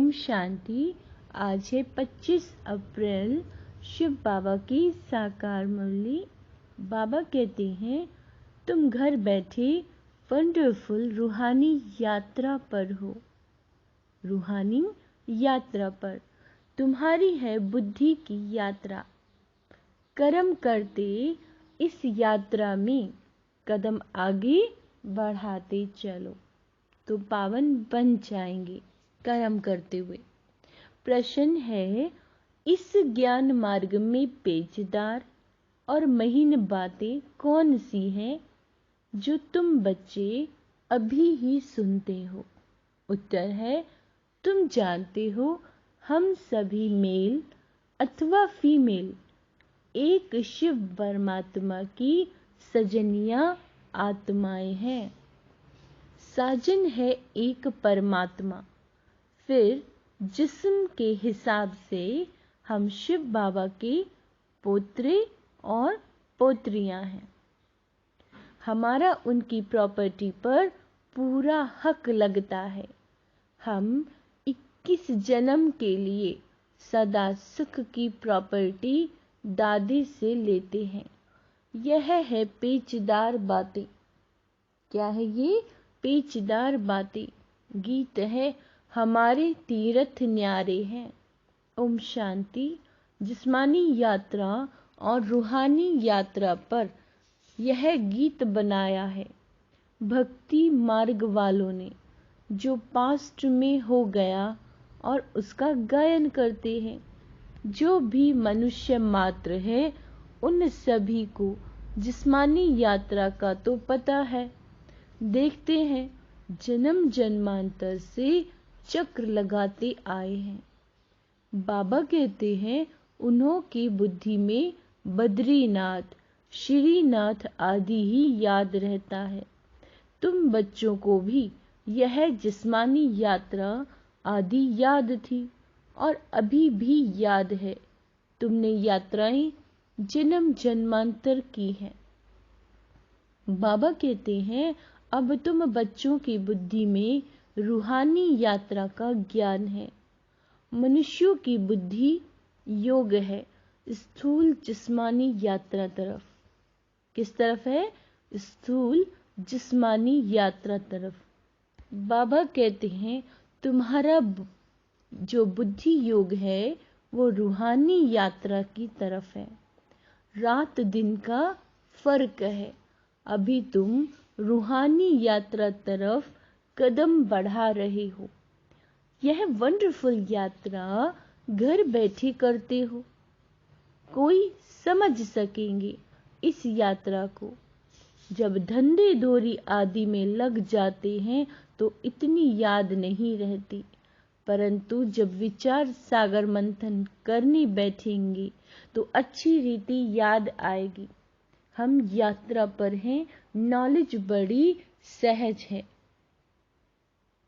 ओम शांति। आज है 25 अप्रैल, शिव बाबा की साकार मुरली। बाबा कहते हैं, तुम घर बैठे वंडरफुल रूहानी यात्रा पर हो। रूहानी यात्रा पर तुम्हारी है बुद्धि की यात्रा। कर्म करते इस यात्रा में कदम आगे बढ़ाते चलो तो पावन बन जाएंगे कर्म करते हुए। प्रश्न है, इस ज्ञान मार्ग में पेचदार और महीन बातें कौन सी हैं जो तुम बच्चे अभी ही सुनते हो? उत्तर है, तुम जानते हो हम सभी मेल अथवा फीमेल एक शिव परमात्मा की सजनिया आत्माएं हैं। साजन है एक परमात्मा। फिर जिस्म के हिसाब से हम शिव बाबा के पोत्रे और पोत्रियां हैं। हमारा उनकी प्रॉपर्टी पर पूरा हक लगता है। हम 21 जन्म के लिए सदा सुख की प्रॉपर्टी दादी से लेते हैं। यह है पेचदार बातें। क्या है ये? पेचदार बातें। गीत है, हमारे तीर्थ न्यारे हैं। ओम शांति। जिस्मानी यात्रा और रूहानी यात्रा पर यह गीत बनाया है भक्ति मार्ग वालों ने, जो पास्ट में हो गया और उसका गायन करते हैं। जो भी मनुष्य मात्र है उन सभी को जिस्मानी यात्रा का तो पता है। देखते हैं जन्म जन्मांतर से चक्र लगाते आए हैं। बाबा कहते हैं, उन्हों की बुद्धि में बद्रीनाथ, श्रीनाथ आदि ही याद रहता है। तुम बच्चों को भी यह जिस्मानी यात्रा आदि याद थी और अभी भी याद है। तुमने यात्राएं जन्म जन्मांतर की हैं। बाबा कहते हैं, अब तुम बच्चों की बुद्धि में रूहानी यात्रा का ज्ञान है। मनुष्यों की बुद्धि योग है स्थूल जिस्मानी यात्रा तरफ। किस तरफ है? स्थूल जिस्मानी यात्रा तरफ। बाबा कहते हैं, तुम्हारा जो बुद्धि योग है वो रूहानी यात्रा की तरफ है। रात दिन का फर्क है। अभी तुम रूहानी यात्रा तरफ कदम बढ़ा रहे हो। यह वंडरफुल यात्रा घर बैठे करते हो। कोई समझ सकेंगे इस यात्रा को। जब धंधे धोरी आदि में लग जाते हैं तो इतनी याद नहीं रहती, परंतु जब विचार सागर मंथन करने बैठेंगे तो अच्छी रीति याद आएगी। हम यात्रा पर हैं, नॉलेज बड़ी सहज है।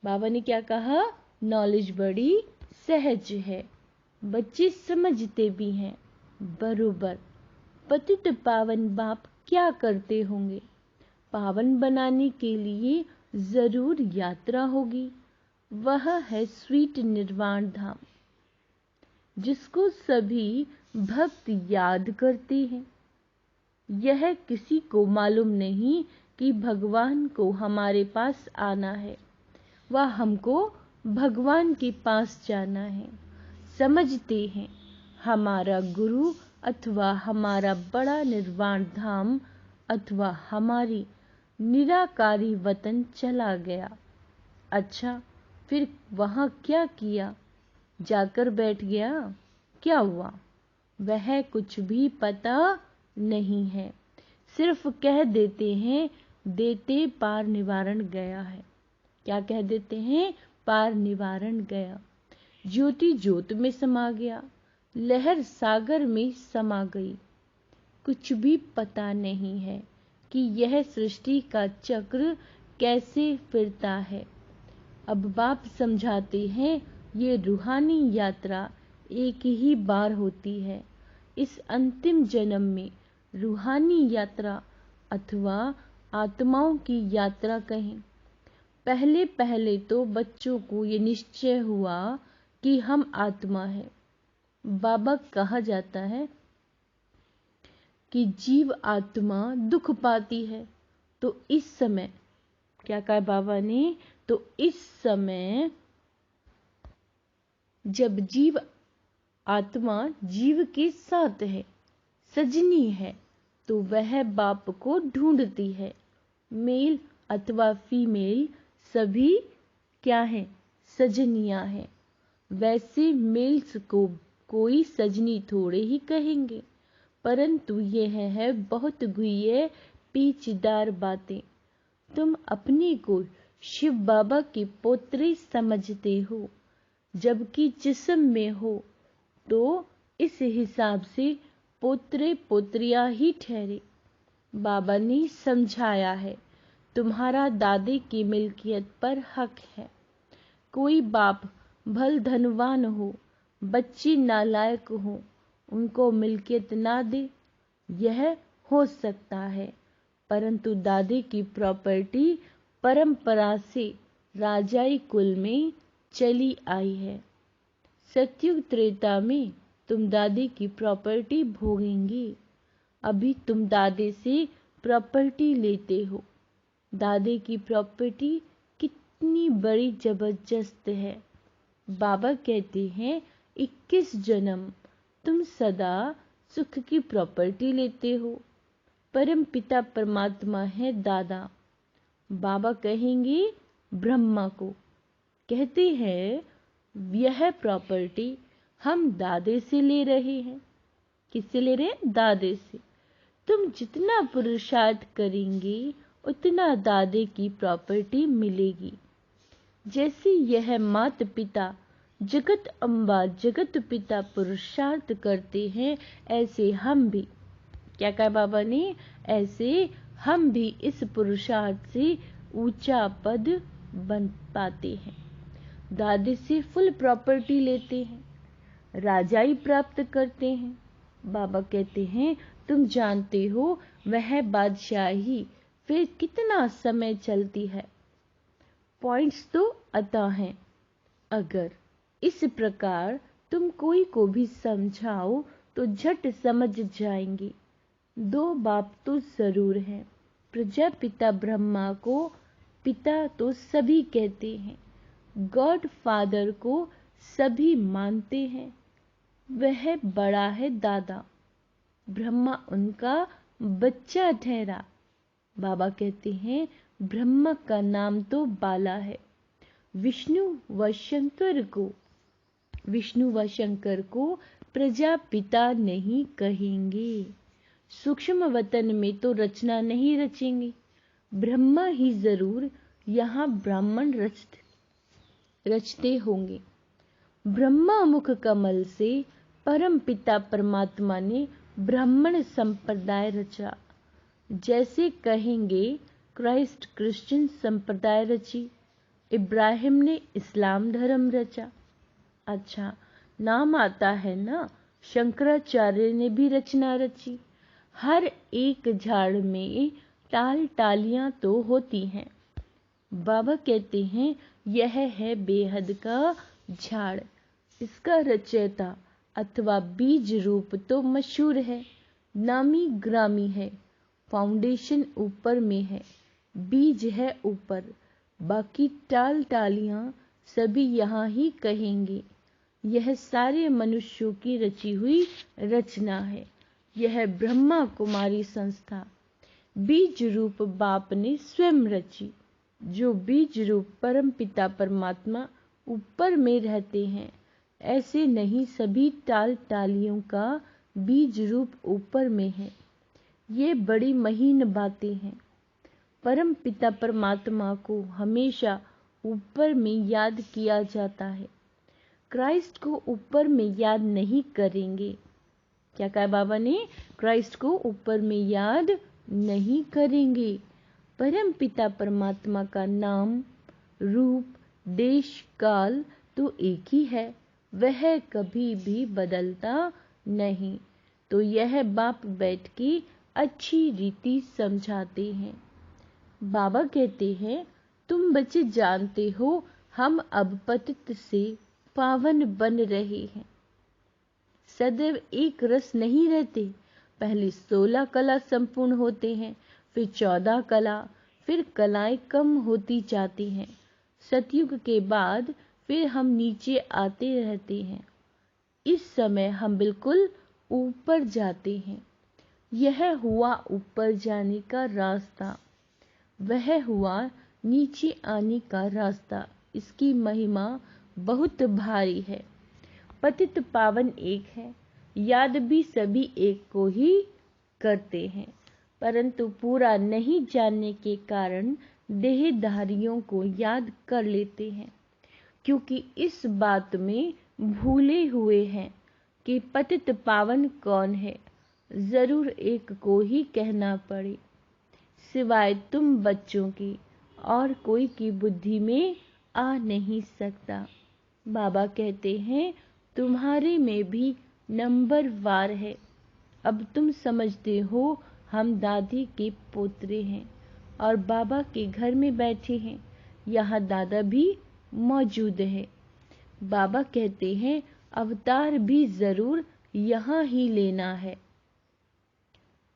बाबा ने क्या कहा? नॉलेज बड़ी सहज है। बच्चे समझते भी हैं बरोबर। पतित पावन बाप क्या करते होंगे? पावन बनाने के लिए जरूर यात्रा होगी। वह है स्वीट निर्वाण धाम, जिसको सभी भक्त याद करते हैं। यह किसी को मालूम नहीं कि भगवान को हमारे पास आना है, वह हमको भगवान के पास जाना है। समझते हैं हमारा गुरु अथवा हमारा बड़ा निर्वाण धाम अथवा हमारी निराकारी वतन चला गया। अच्छा, फिर वहां क्या किया? जाकर बैठ गया? क्या हुआ? वह कुछ भी पता नहीं है। सिर्फ कह देते हैं, देते पार निवारण गया है। क्या कह देते हैं? पार निवारण गया। ज्योति ज्योत में समा गया, लहर सागर में समा गई। कुछ भी पता नहीं है कि यह सृष्टि का चक्र कैसे फिरता है। अब बाप समझाते हैं, ये रूहानी यात्रा एक ही बार होती है। इस अंतिम जन्म में रूहानी यात्रा अथवा आत्माओं की यात्रा कहें। पहले पहले तो बच्चों को ये निश्चय हुआ कि हम आत्मा है। बाबा कहा जाता है कि जीव आत्मा दुख पाती है। तो इस समय क्या कहा बाबा ने, तो इस समय जब जीव आत्मा जीव के साथ है, सजनी है, तो वह बाप को ढूंढती है। मेल अथवा फीमेल सभी क्या है, सजनियां हैं। वैसे मेल्स को कोई सजनी थोड़े ही कहेंगे, परंतु यह है बहुत गुह्य पेचीदार बातें। तुम अपने को शिव बाबा के पोत्रे समझते हो, जबकि जिस्म में हो तो इस हिसाब से पोत्रे पोत्रियां ही ठहरे। बाबा ने समझाया है, तुम्हारा दादे की मिल्कियत पर हक है। कोई बाप भल धनवान हो, बच्चे नालायक हो, उनको मिल्कियत ना दे, यह हो सकता है, परंतु दादे की प्रॉपर्टी परंपरा से राजाई कुल में चली आई है। सतयुग त्रेता में तुम दादे की प्रॉपर्टी भोगेंगे। अभी तुम दादे से प्रॉपर्टी लेते हो। दादे की प्रॉपर्टी कितनी बड़ी जबरदस्त है। बाबा कहते हैं 21 जन्म तुम सदा सुख की प्रॉपर्टी लेते हो। परम पिता परमात्मा है दादा। बाबा कहेंगे ब्रह्मा को, कहते हैं यह प्रॉपर्टी हम दादे से ले रहे हैं। किससे ले रहे हैं? दादे से। तुम जितना पुरुषार्थ करेंगे उतना दादे की प्रॉपर्टी मिलेगी। जैसे यह माता पिता जगत अम्बा जगत पिता पुरुषार्थ करते हैं, ऐसे हम भी, क्या कहा बाबा ने, ऐसे हम भी इस पुरुषार्थ से ऊंचा पद बन पाते हैं। दादे से फुल प्रॉपर्टी लेते हैं, राजाई प्राप्त करते हैं। बाबा कहते हैं तुम जानते हो वह बादशाही फिर कितना समय चलती है। पॉइंट्स तो अता हैं। अगर इस प्रकार तुम कोई को भी समझाओ तो झट समझ जाएंगे। दो बाप तो जरूर हैं। प्रजापिता ब्रह्मा को पिता तो सभी कहते हैं, गॉड फादर को सभी मानते हैं, वह बड़ा है दादा। ब्रह्मा उनका बच्चा ठहरा। बाबा कहते हैं ब्रह्मा का नाम तो बाला है। विष्णु व शंकर को प्रजापिता नहीं कहेंगे। सूक्ष्म वतन में तो रचना नहीं रचेंगे। ब्रह्मा ही जरूर यहाँ ब्राह्मण रचते होंगे। ब्रह्मा मुख कमल से परम पिता परमात्मा ने ब्राह्मण संप्रदाय रचा। जैसे कहेंगे क्राइस्ट क्रिश्चियन संप्रदाय रची, इब्राहिम ने इस्लाम धर्म रचा। अच्छा, नाम आता है ना, शंकराचार्य ने भी रचना रची। हर एक झाड़ में टाल टालियां तो होती हैं। बाबा कहते हैं यह है बेहद का झाड़। इसका रचयिता अथवा बीज रूप तो मशहूर है, नामी ग्रामी है। फाउंडेशन ऊपर में है, बीज है ऊपर, बाकी टाल टालियां सभी यहाँ ही कहेंगे। यह सारे मनुष्यों की रची हुई रचना है। यह ब्रह्मा कुमारी संस्था बीज रूप बाप ने स्वयं रची। जो बीज रूप परम पिता परमात्मा ऊपर में रहते हैं, ऐसे नहीं सभी टाल टालियों का बीज रूप ऊपर में है। ये बड़ी महीन बातें हैं। परम पिता परमात्मा को हमेशा ऊपर में याद किया जाता है। क्राइस्ट को ऊपर में याद नहीं करेंगे। क्या कहा बाबा ने? क्राइस्ट को ऊपर में याद नहीं करेंगे। परम पिता परमात्मा का नाम, रूप, देश, काल तो एक ही है, वह कभी भी बदलता नहीं। तो यह बाप बैठ के अच्छी रीति समझाते हैं। बाबा कहते हैं तुम बच्चे जानते हो हम अब पतित से पावन बन रहे हैं। सदैव एक रस नहीं रहते। पहले 16 कला संपूर्ण होते हैं, फिर 14 कला, फिर कलाएं कम होती जाती हैं। सतयुग के बाद फिर हम नीचे आते रहते हैं। इस समय हम बिल्कुल ऊपर जाते हैं। यह हुआ ऊपर जाने का रास्ता, वह हुआ नीचे आने का रास्ता। इसकी महिमा बहुत भारी है। पतित पावन एक है, याद भी सभी एक को ही करते हैं, परंतु पूरा नहीं जानने के कारण देहधारियों को याद कर लेते हैं, क्योंकि इस बात में भूले हुए हैं कि पतित पावन कौन है। जरूर एक को ही कहना पड़े, सिवाय तुम बच्चों की और कोई की बुद्धि में आ नहीं सकता। बाबा कहते हैं तुम्हारे में भी नंबर वार है। अब तुम समझते हो हम दादी के पोतरे हैं और बाबा के घर में बैठे हैं। यहाँ दादा भी मौजूद है। बाबा कहते हैं अवतार भी जरूर यहाँ ही लेना है।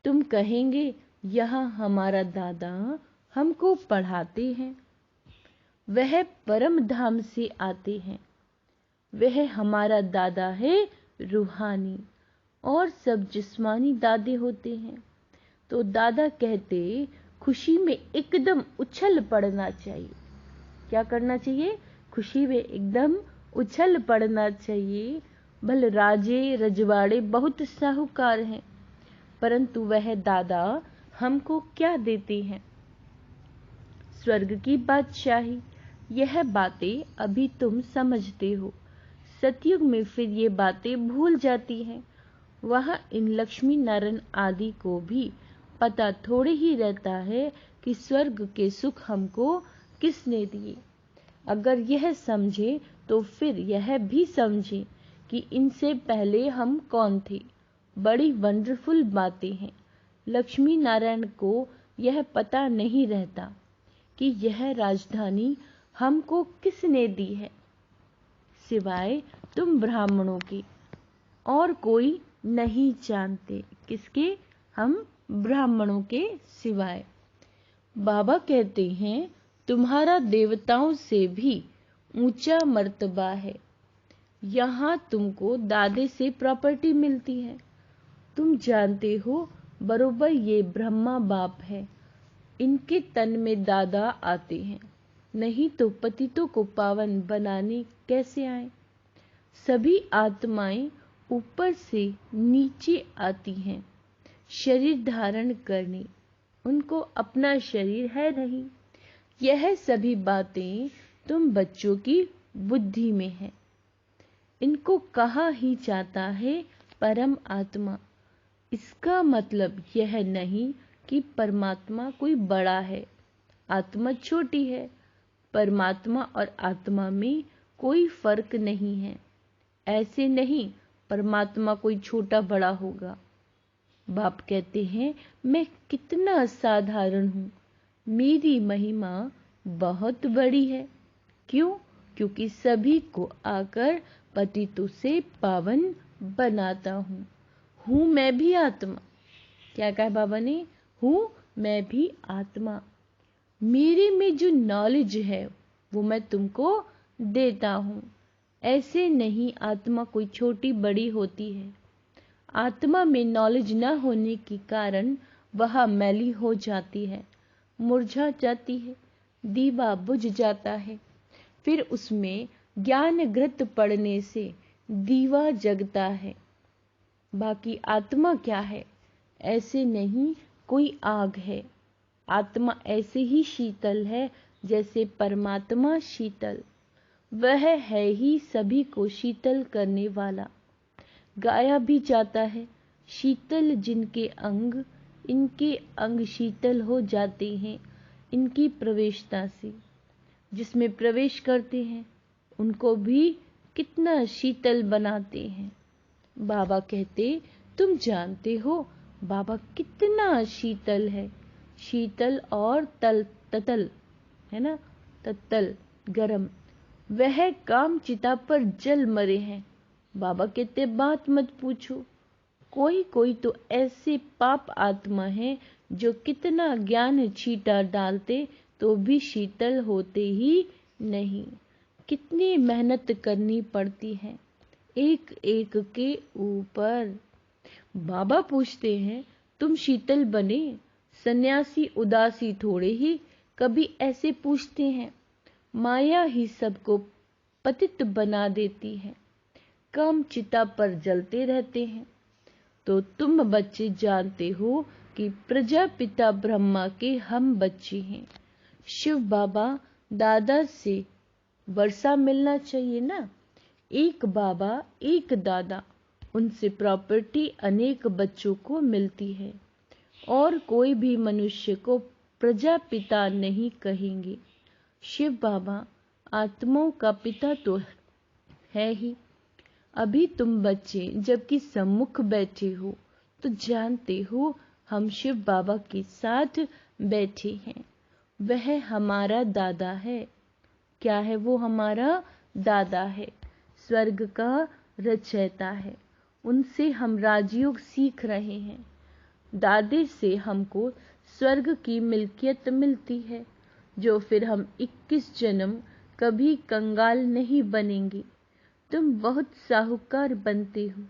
तुम कहेंगे यहाँ हमारा दादा हमको पढ़ाते हैं, वह परम धाम से आते हैं। वह हमारा दादा है रूहानी, और सब जिस्मानी दादे होते हैं। तो दादा कहते खुशी में एकदम उछल पड़ना चाहिए। क्या करना चाहिए? खुशी में एकदम उछल पड़ना चाहिए। भले राजे रजवाड़े बहुत साहूकार हैं, परंतु वह दादा हमको क्या देते हैं? स्वर्ग की बादशाही। यह बातें अभी तुम समझते हो। सतयुग में फिर ये बातें भूल जाती हैं। वहाँ इन लक्ष्मी नारायण आदि को भी पता थोड़े ही रहता है कि स्वर्ग के सुख हमको किसने दिए। अगर यह समझे तो फिर यह भी समझे कि इनसे पहले हम कौन थे। बड़ी वंडरफुल बातें हैं। लक्ष्मी नारायण को यह पता नहीं रहता कि यह राजधानी हमको किसने दी है, सिवाय तुम ब्राह्मणों के। और कोई नहीं जानते। किसके? हम ब्राह्मणों के सिवाय। बाबा कहते हैं तुम्हारा देवताओं से भी ऊंचा मर्तबा है। यहाँ तुमको दादे से प्रॉपर्टी मिलती है। तुम जानते हो बरोबर ये ब्रह्मा बाप है, इनके तन में दादा आते हैं, नहीं तो पतितों को पावन बनाने कैसे आए। सभी आत्माएं ऊपर से नीचे आती हैं शरीर धारण करने। उनको अपना शरीर है नहीं। यह सभी बातें तुम बच्चों की बुद्धि में है। इनको कहा ही जाता है परम आत्मा। इसका मतलब यह नहीं कि परमात्मा कोई बड़ा है, आत्मा छोटी है। परमात्मा और आत्मा में कोई फर्क नहीं है। ऐसे नहीं परमात्मा कोई छोटा बड़ा होगा। बाप कहते हैं मैं कितना साधारण हूँ, मेरी महिमा बहुत बड़ी है। क्यों? क्योंकि सभी को आकर पतितों से पावन बनाता हूँ। हूँ मैं भी आत्मा। क्या कहा बाबा ने? हूँ मैं भी आत्मा। मेरे में जो नॉलेज है वो मैं तुमको देता हूँ। ऐसे नहीं आत्मा कोई छोटी बड़ी होती है। आत्मा में नॉलेज न होने के कारण वह मैली हो जाती है, मुरझा जाती है, दीवा बुझ जाता है। फिर उसमें ज्ञान घृत पड़ने से दीवा जगता है। बाकी आत्मा क्या है? ऐसे नहीं कोई आग है। आत्मा ऐसे ही शीतल है जैसे परमात्मा शीतल। वह है ही सभी को शीतल करने वाला। गाया भी जाता है शीतल जिनके अंग, इनके अंग शीतल हो जाते हैं इनकी प्रवेशता से। जिसमें प्रवेश करते हैं उनको भी कितना शीतल बनाते हैं। बाबा कहते तुम जानते हो बाबा कितना शीतल है। शीतल और तत्तल है ना, तत्तल गरम। वह काम चिता पर जल मरे हैं। बाबा कहते बात मत पूछो। कोई कोई तो ऐसे पाप आत्मा है जो कितना ज्ञान छींटा डालते तो भी शीतल होते ही नहीं। कितनी मेहनत करनी पड़ती है एक एक के ऊपर। बाबा पूछते हैं तुम शीतल बने? सन्यासी उदासी थोड़े ही कभी ऐसे पूछते हैं। माया ही सबको पतित बना देती है। काम चिता पर जलते रहते हैं। तो तुम बच्चे जानते हो कि प्रजापिता ब्रह्मा के हम बच्चे हैं। शिव बाबा दादा से वर्षा मिलना चाहिए ना। एक बाबा एक दादा, उनसे प्रॉपर्टी अनेक बच्चों को मिलती है। और कोई भी मनुष्य को प्रजापिता नहीं कहेंगे। शिव बाबा आत्माओं का पिता तो है ही। अभी तुम बच्चे जबकि सम्मुख बैठे हो तो जानते हो हम शिव बाबा के साथ बैठे हैं। वह हमारा दादा है। क्या है वो? हमारा दादा है, स्वर्ग का रचयिता है। उनसे हम राजयोग सीख रहे हैं। दादे से हमको स्वर्ग की मिल्कियत मिलती है, जो फिर हम 21 जन्म कभी कंगाल नहीं बनेंगे। तुम बहुत साहूकार बनते हो।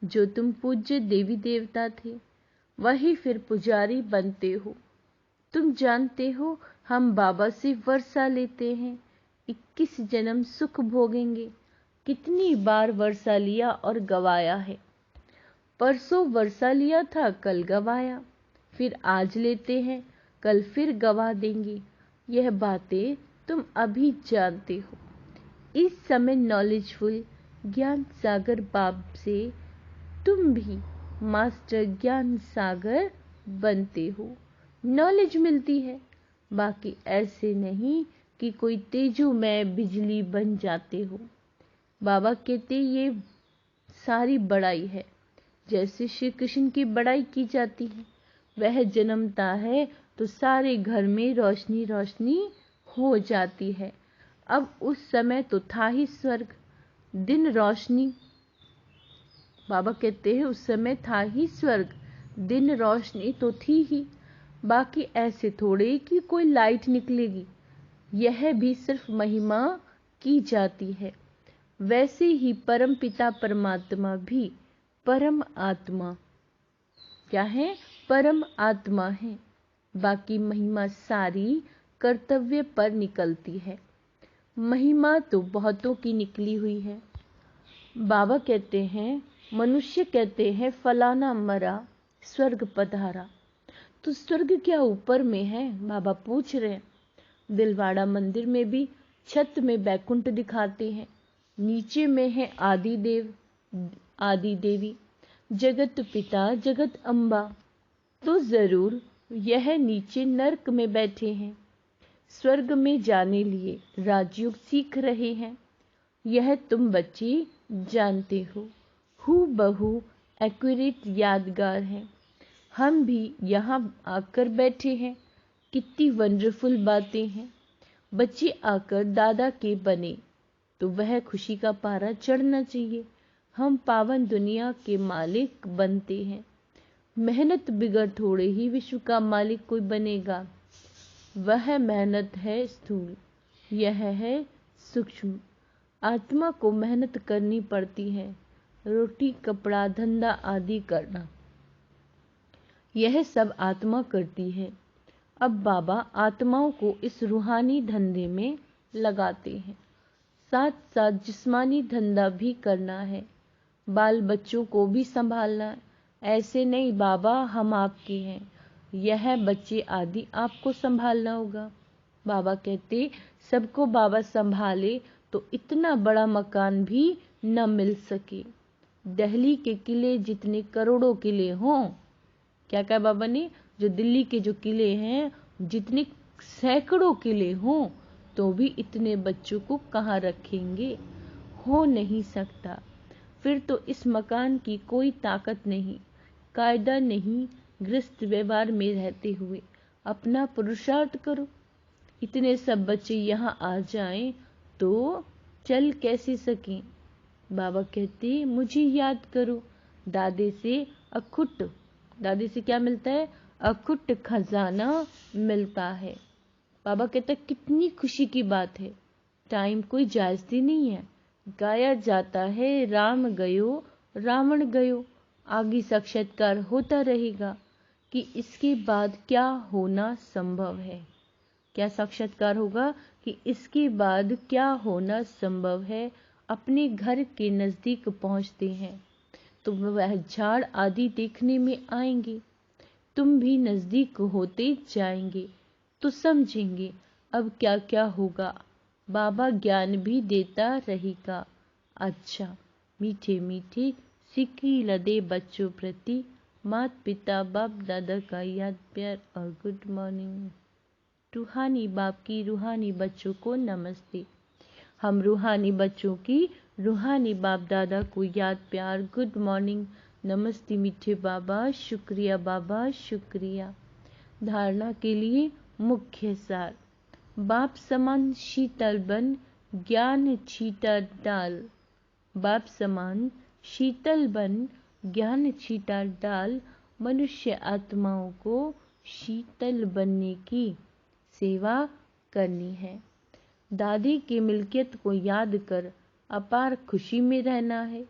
जो तुम पूज्य देवी देवता थे वही फिर पुजारी बनते हो। तुम जानते हो हम बाबा से वर्षा लेते हैं। 21 जन्म सुख भोगेंगे। कितनी बार वर्षा लिया और गवाया है। परसों वर्षा लिया था, कल गवाया, फिर आज लेते हैं, कल फिर गवा देंगे। यह बातें तुम अभी जानते हो। इस समय नॉलेजफुल ज्ञान सागर बाप से तुम भी मास्टर ज्ञान सागर बनते हो। नॉलेज मिलती है। बाकी ऐसे नहीं कि कोई तेजोमय बिजली बन जाते हो। बाबा कहते ये सारी बड़ाई है। जैसे श्री कृष्ण की बड़ाई की जाती है, वह जन्मता है तो सारे घर में रोशनी रोशनी हो जाती है। अब उस समय तो था ही स्वर्ग, दिन रोशनी। बाबा कहते हैं उस समय था ही स्वर्ग, दिन रोशनी तो थी ही। बाकी ऐसे थोड़े कि कोई लाइट निकलेगी। यह भी सिर्फ महिमा की जाती है। वैसे ही परम पिता परमात्मा भी परम आत्मा क्या है? परम आत्मा है। बाकी महिमा सारी कर्तव्य पर निकलती है। महिमा तो बहुतों की निकली हुई है। बाबा कहते हैं, मनुष्य कहते हैं फलाना मरा स्वर्ग पधारा। तो स्वर्ग क्या ऊपर में है? बाबा पूछ रहे हैं। दिलवाड़ा मंदिर में भी छत में बैकुंठ दिखाते हैं, नीचे में है आदि देव आदि देवी, जगत पिता जगत अम्बा। तो जरूर यह नीचे नरक में बैठे हैं। स्वर्ग में जाने लिए राजयोग सीख रहे हैं। यह तुम बच्चे जानते हो। हूबहू एक्यूरेट यादगार है। हम भी यहाँ आकर बैठे हैं। कितनी वंडरफुल बातें हैं। बच्चे आकर दादा के बने तो वह खुशी का पारा चढ़ना चाहिए। हम पावन दुनिया के मालिक बनते हैं। मेहनत बिगड़ थोड़े ही विश्व का मालिक कोई बनेगा। वह मेहनत है स्थूल, यह है सूक्ष्म। आत्मा को मेहनत करनी पड़ती है। रोटी कपड़ा धंधा आदि करना, यह सब आत्मा करती है। अब बाबा आत्माओं को इस रूहानी धंधे में लगाते हैं। साथ साथ जिस्मानी धंधा भी करना है। बाल बच्चों को भी संभालना। ऐसे नहीं बाबा हम आपके हैं, यह बच्चे आदि आपको संभालना होगा। बाबा कहते सबको बाबा संभाले तो इतना बड़ा मकान भी न मिल सके। दिल्ली के किले जितने करोड़ों किले हों, क्या कहा बाबा ने, जो दिल्ली के जो किले हैं जितने सैकड़ों किले हों तो भी इतने बच्चों को कहाँ रखेंगे? हो नहीं सकता। फिर तो इस मकान की कोई ताकत नहीं, कायदा नहीं। गृहस्थ व्यवहार में रहते हुए अपना पुरुषार्थ करो। इतने सब बच्चे यहाँ आ जाएं तो चल कैसे सकें। बाबा कहते मुझे याद करो। दादी से क्या मिलता है? अखुट खजाना मिलता है। बाबा कहता कितनी खुशी की बात है। टाइम कोई जायज़ती नहीं है। गाया जाता है राम गयो रावण गयो। आगे साक्षात्कार होता रहेगा कि इसके बाद क्या होना संभव है। क्या साक्षात्कार होगा कि इसके बाद क्या होना संभव है। अपने घर के नज़दीक पहुंचते हैं तो वह झाड़ आदि देखने में आएंगे। तुम भी नज़दीक होते जाएंगे तो समझेंगे अब क्या क्या होगा। बाबा ज्ञान भी देता रहेगा। अच्छा, मीठे मीठे सिक्की लदे बच्चों प्रति माता पिता बाप दादा का याद प्यार और गुड मॉर्निंग। रूहानी बाप की रूहानी बच्चों को नमस्ते। हम रूहानी बच्चों की रूहानी बाप दादा को याद प्यार गुड मॉर्निंग नमस्ते मीठे बाबा, शुक्रिया बाबा, शुक्रिया। धारणा के लिए मुख्य सार। बाप समान शीतल बन ज्ञान छीटा डाल। बाप समान शीतल बन ज्ञान छीटा डाल। मनुष्य आत्माओं को शीतल बनने की सेवा करनी है। दादी की मिल्कियत को याद कर अपार खुशी में रहना है।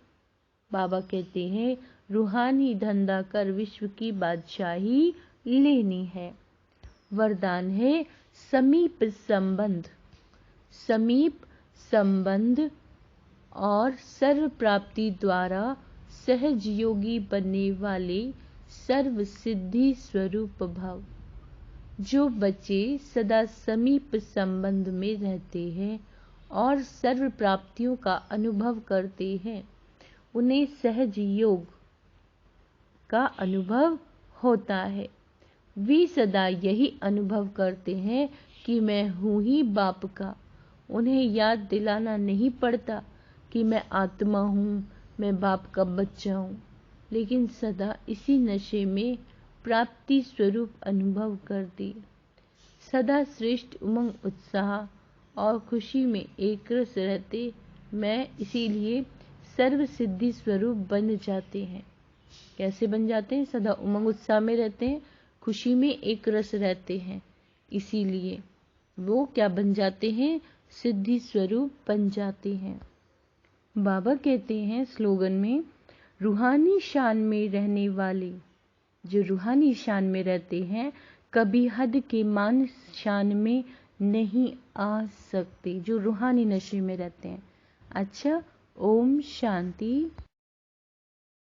बाबा कहते हैं रूहानी धंधा कर विश्व की बादशाही लेनी है। वरदान है समीप संबंध और सर्व प्राप्ति द्वारा सहज योगी बनने वाले सर्व सिद्धि स्वरूप भव। जो बच्चे सदा समीप संबंध में रहते हैं और सर्व प्राप्तियों का अनुभव करते हैं उन्हें सहज योग का अनुभव होता है। वे सदा यही अनुभव करते हैं कि मैं हूँ ही बाप का। उन्हें याद दिलाना नहीं पड़ता कि मैं आत्मा हूँ, मैं बाप का बच्चा हूँ, लेकिन सदा इसी नशे में प्राप्ति स्वरूप अनुभव करती। सदा श्रेष्ठ उमंग उत्साह और खुशी में एक रस रहते मैं इसीलिए सर्व सिद्धि स्वरूप बन जाते हैं। कैसे बन जाते हैं? सदा उमंग उत्साह में रहते हैं, खुशी में एक रस रहते हैं, इसीलिए वो क्या बन जाते हैं? सिद्धि स्वरूप बन जाते हैं। बाबा कहते हैं स्लोगन में रूहानी शान में रहने वाले, जो रूहानी शान में रहते हैं कभी हद के मान शान में नहीं आ सकते, जो रूहानी नशे में रहते हैं। अच्छा, ओम शांति।